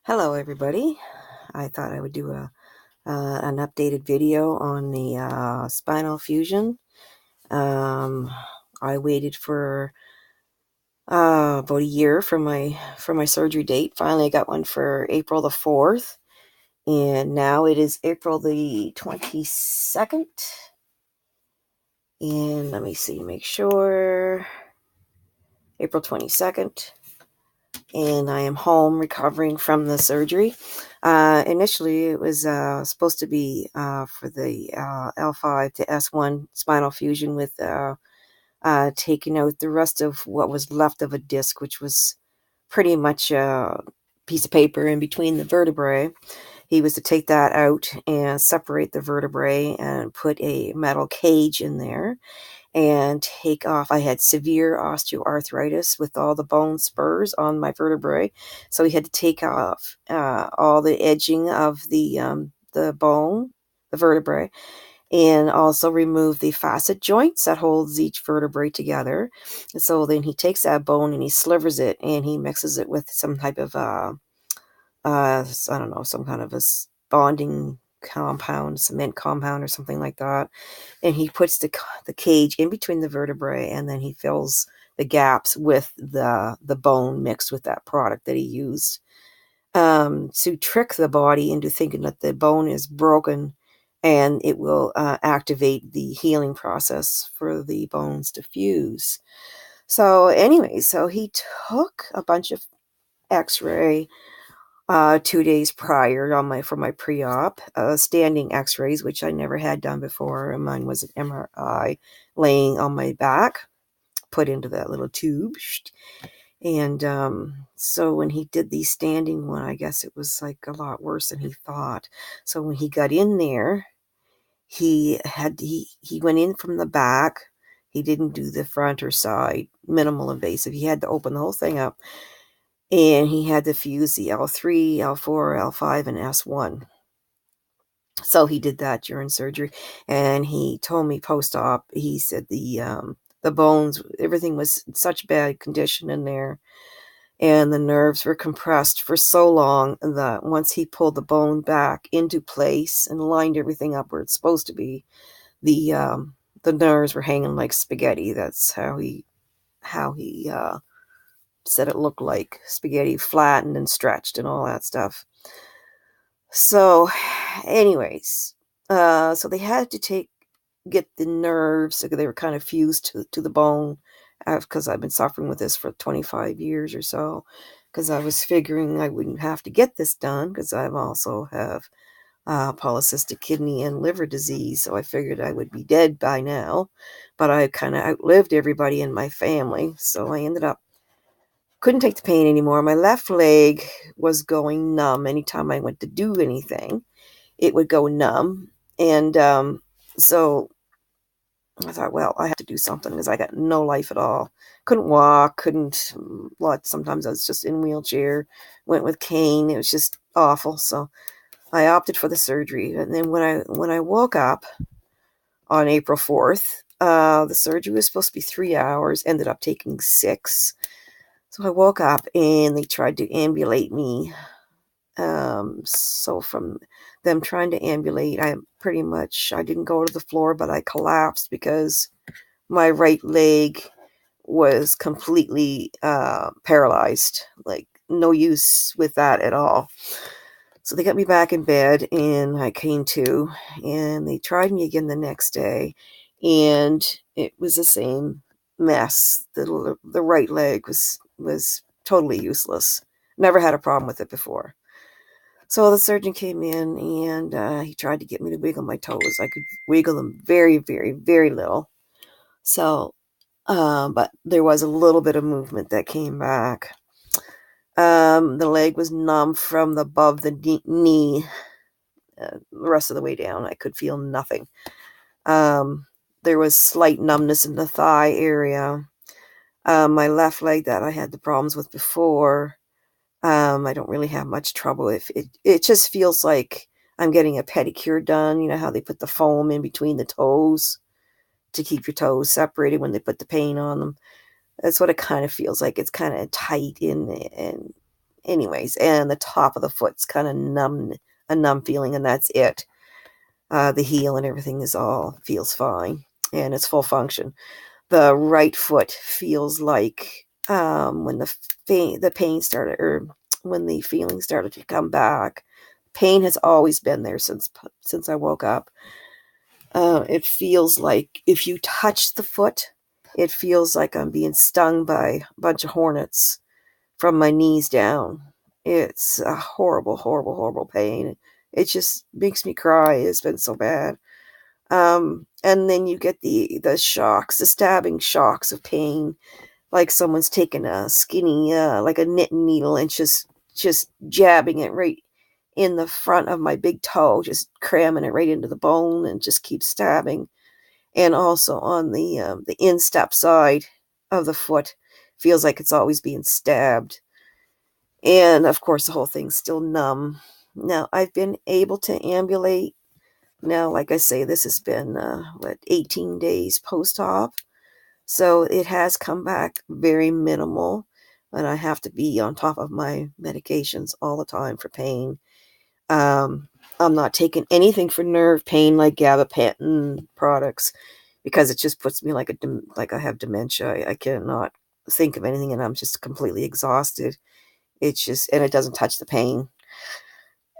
Hello everybody. I thought I would do an updated video on the spinal fusion. Um, I waited for about a year for my surgery date. Finally, I got one for April the 4th, and now it is April the 22nd. And let me see, make sure April 22nd. And I am home recovering from the surgery. Initially, it was supposed to be for the L5 to S1 spinal fusion with taking out the rest of what was left of a disc, which was pretty much a piece of paper in between the vertebrae. He was to take that out and separate the vertebrae and put a metal cage in there and take off. I had severe osteoarthritis with all the bone spurs on my vertebrae, so he had to take off all the edging of the bone, the vertebrae, and also remove the facet joints that holds each vertebrae together. So then he takes that bone and he slivers it and he mixes it with some type of I don't know, some kind of a bonding compound, cement compound or something like that, and he puts the cage in between the vertebrae, and then he fills the gaps with the bone mixed with that product that he used to trick the body into thinking that the bone is broken, and it will activate the healing process for the bones to fuse. So anyway, so he took a bunch of x-ray 2 days prior for my pre-op, standing x-rays, which I never had done before, and mine was an MRI, laying on my back, put into that little tube. And so when he did the standing one, I guess it was like a lot worse than he thought. So when he got in there, he went in from the back. He didn't do the front or side, minimal invasive. He had to open the whole thing up, and he had to fuse the L3, L4, L5, and S1. So he did that during surgery, and he told me post-op, he said the bones, everything was in such bad condition in there, and the nerves were compressed for so long that once he pulled the bone back into place and lined everything up where it's supposed to be, the nerves were hanging like spaghetti. That's how he said it looked like spaghetti, flattened and stretched and all that stuff. So anyways, so they had to get the nerves, so they were kind of fused to the bone, because I've been suffering with this for 25 years or so, because I was figuring I wouldn't have to get this done because I also have polycystic kidney and liver disease, so I figured I would be dead by now, but I kind of outlived everybody in my family, so I ended up couldn't take the pain anymore. My left leg was going numb. Anytime I went to do anything, it would go numb. And so I thought, well, I have to do something because I got no life at all. Couldn't walk, couldn't, sometimes I was just in a wheelchair, went with cane. It was just awful. So I opted for the surgery. And then when I woke up on April 4th, the surgery was supposed to be 3 hours, ended up taking 6. So I woke up and they tried to ambulate me. So from them trying to ambulate, I didn't go to the floor, but I collapsed because my right leg was completely paralyzed, like no use with that at all. So they got me back in bed and I came to, and they tried me again the next day, and it was the same mess. The right leg was totally useless. Never had a problem with it before. So the surgeon came in and he tried to get me to wiggle my toes. I could wiggle them very, very, very little. So, but there was a little bit of movement that came back. The leg was numb from above the knee. The rest of the way down, I could feel nothing. There was slight numbness in the thigh area. My left leg that I had the problems with before, I don't really have much trouble. If it just feels like I'm getting a pedicure done. You know how they put the foam in between the toes to keep your toes separated when they put the paint on them. That's what it kind of feels like. It's kind of tight and anyways, and the top of the foot's kind of a numb feeling, and that's it. The heel and everything feels fine, and it's full function. The right foot feels like when the pain started, or when the feeling started to come back. Pain has always been there since I woke up. It feels like if you touch the foot, it feels like I'm being stung by a bunch of hornets from my knees down. It's a horrible, horrible, horrible pain. It just makes me cry. It's been so bad. And then you get the shocks, the stabbing shocks of pain, like someone's taking a skinny, like a knitting needle and just jabbing it right in the front of my big toe, just cramming it right into the bone and just keep stabbing. And also on the instep side of the foot, feels like it's always being stabbed. And of course, the whole thing's still numb. Now, I've been able to ambulate. Now, like I say, this has been, 18 days post-op. So it has come back very minimal. And I have to be on top of my medications all the time for pain. I'm not taking anything for nerve pain like gabapentin products, because it just puts me like I have dementia. I cannot think of anything, and I'm just completely exhausted. And it doesn't touch the pain.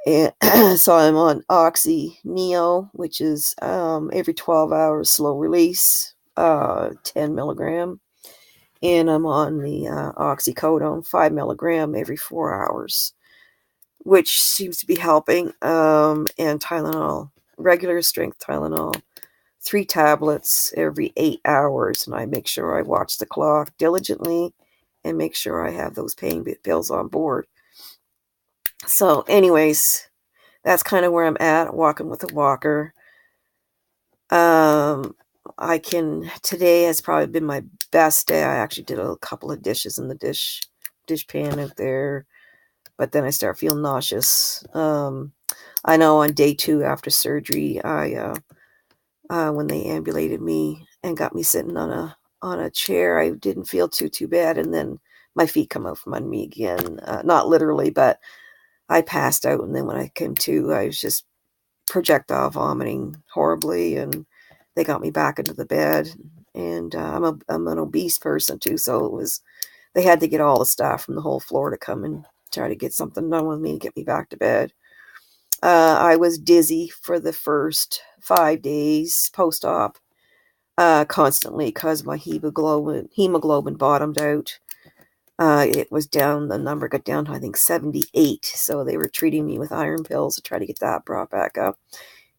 And so I'm on Oxy Neo, which is every 12 hours slow release, 10 milligram. And I'm on the oxycodone, 5 milligram every 4 hours, which seems to be helping. And Tylenol, regular strength Tylenol, 3 tablets every 8 hours. And I make sure I watch the clock diligently and make sure I have those pain pills on board. So anyways, that's kind of where I'm at, walking with a walker. Today has probably been my best day. I actually did a couple of dishes in the dish pan out there, but then I start feeling nauseous. I know on day 2 after surgery, when they ambulated me and got me sitting on a chair, I didn't feel too bad, and then my feet come out from under me again. Not literally, but I passed out, and then when I came to, I was just projectile vomiting horribly, and they got me back into the bed. And I'm an obese person too, so they had to get all the staff from the whole floor to come and try to get something done with me and get me back to bed. I was dizzy for the first 5 days post-op, constantly, because my hemoglobin bottomed out. It was down, the number got down to, I think, 78. So they were treating me with iron pills to try to get that brought back up.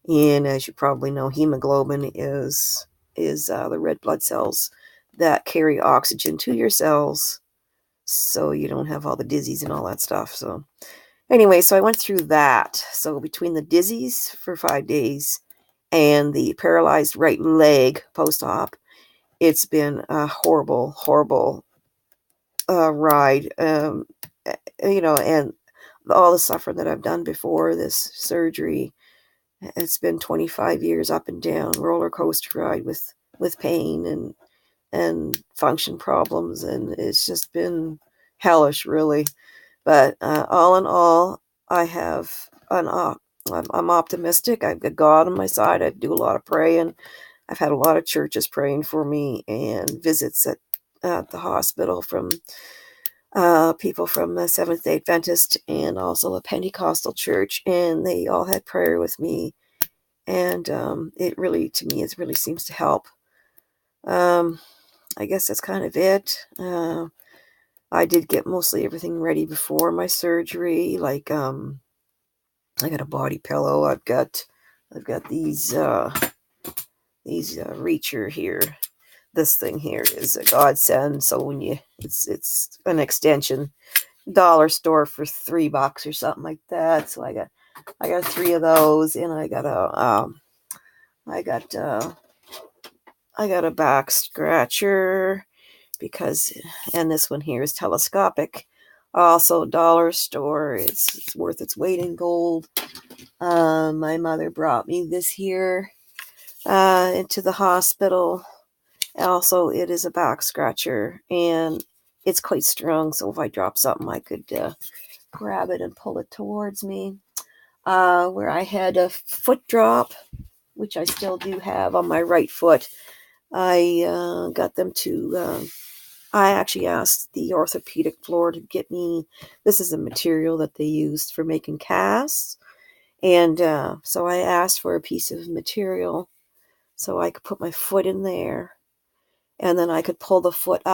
And as you probably know, hemoglobin is the red blood cells that carry oxygen to your cells, so you don't have all the dizzies and all that stuff. So anyway, so I went through that. So between the dizzies for 5 days and the paralyzed right leg post-op, it's been a horrible, horrible ride. And all the suffering that I've done before this surgery, it's been 25 years up and down roller coaster ride with pain and function problems, and it's just been hellish, really. But all in all, I'm optimistic. I've got God on my side. I do a lot of praying. I've had a lot of churches praying for me, and visits at the hospital from people from the Seventh-day Adventist and also a Pentecostal church, and they all had prayer with me. And it really seems to help. I guess that's kind of it. I did get mostly everything ready before my surgery. Like, I got a body pillow. I've got these Reacher here. This thing here is a godsend. So when it's an extension, dollar store for $3 or something like that. So I got 3 of those, and I got a back scratcher, and this one here is telescopic. Also, dollar store. It's worth its weight in gold. My mother brought me this here into the hospital. Also, it is a back scratcher, and it's quite strong, so if I drop something, I could grab it and pull it towards me. Where I had a foot drop, which I still do have on my right foot, I got them to... I actually asked the orthopedic floor to get me... This is a material that they used for making casts. And so I asked for a piece of material so I could put my foot in there. And then I could pull the foot